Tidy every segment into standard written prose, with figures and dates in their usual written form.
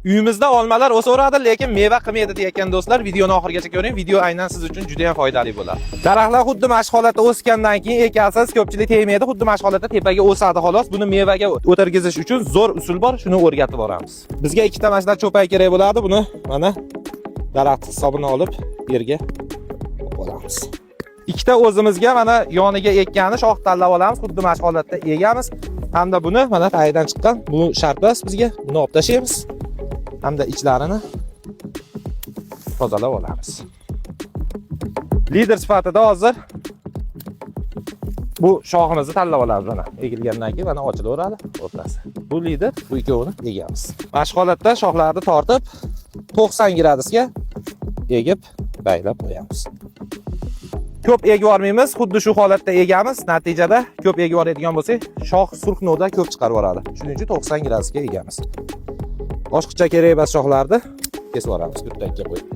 Uyimizda olmalar o'saveradi, lekin meva qilmaydi deyotgan do'stlar, videoni oxirigacha ko'ring. Video aynan siz uchun juda ham foydali bo'ladi. Daraxtlar xuddi mana shu holatda o'sgandan keyin ekansiz, ko'pchilik tegmaydi, xuddi mana shu holatda tepaga o'sadi xolos. Buni mevaga o'tirgizish uchun zo'r usul bor, shuni o'rgatib boramiz. Bizga ikkita mana shunaqa cho'pay kerak bo'ladi. Buni mana daraxt hisobini olib yerga olamiz. Ikkita o'zimizga mana yoniga ekkani shox tanlab olamiz, xuddi mana shu holatda egamiz. Hamda buni mana tagidan chiqqan, bu sharpas bizga, buni olib tashlaymiz. Hamda ichlarini tozalab olamiz. Lider sifatida hozir bu shoximizni tanlab olamiz mana. Egilgandan keyin mana ochilaveradi o'rtasi. Bu lider, bu ikkovini egamiz. Mana shu holatda shoxlarni tortib 90 gradusga egib baylab qo'yamiz. Ko'p egib yormaymiz, xuddi shu holatda egamiz. Natijada ko'p egib yoradigan bo'lsak, shox surxnovda ko'p chiqarib yoradi. Shuning uchun 90 gradusga egamiz. Boshqacha kerak emas shoxlarni kesib olamiz, kurtakka qo'yib.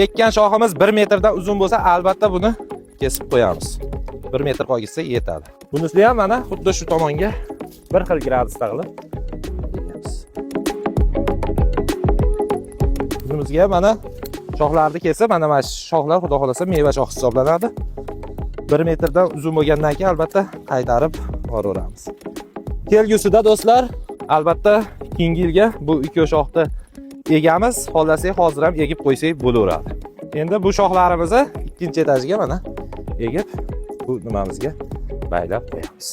Ekkan shoximiz 1 metrdan uzun bo'lsa, albatta buni kesib qo'yamiz. 1 metr qolgizsa yetadi. Bunisi ham mana xuddi shu tomonga 1 xil gradusda qilib egamiz. Bunimizga mana shoxlarni kesib, mana shoxlar xudo xolasa meva shoxi hisoblanadi. 1 metrdan uzun bo'lgandan keyin albatta qaytarib yuboramiz. Kelgusida do'stlar, albatta keyingi yilga bu ikki shoxni egamiz, xohlasak hozir ham egib qo'ysak bo'laveradi. Endi bu shoxlarimizni ikkinchi etajga mana egib bu nimamizga baylab qo'yamiz.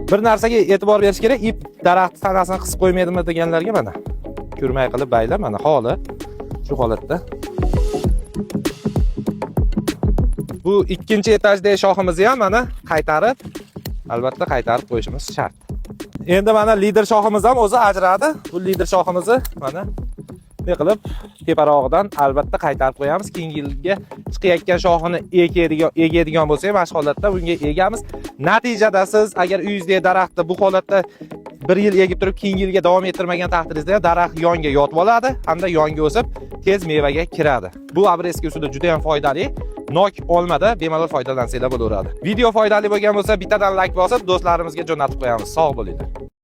Bir narsaga e'tibor berish kerak, ip daraxt tanasini qisib qo'ymaydimi deganlarga mana kurmay qilib baylab, mana holi shu holatda. Bu ikkinchi etajdagi shoximizni ham mana qaytarib, albatta qaytarib qo'yishimiz shart. Endi mana lider shoximiz ham o'zi ajradi. Bu lider shoximizni mana ne qilib teparog'idan albatta qaytarib qo'yamiz. Keyingi yilga chiqayotgan shoxini egadigan bo'lsak, mana shu holatda bunga egamiz. Natijada siz agar uyingizdagi daraxtni bu holatda 1 yil egib turib, keyingi yilga davom ettirmagan taqdiringizda daraxt yonga yotib oladi, hamda yonga o'sib tez mevaga kiradi. Bu abreska usuli juda ham foydali. Nok olmada bemalol foydalansanglar bo'laveradi. Video foydali bo'lgan bo'lsa, bittadan like bosib, do'stlarimizga jo'natib qo'yamiz. Sog' bo'linglar.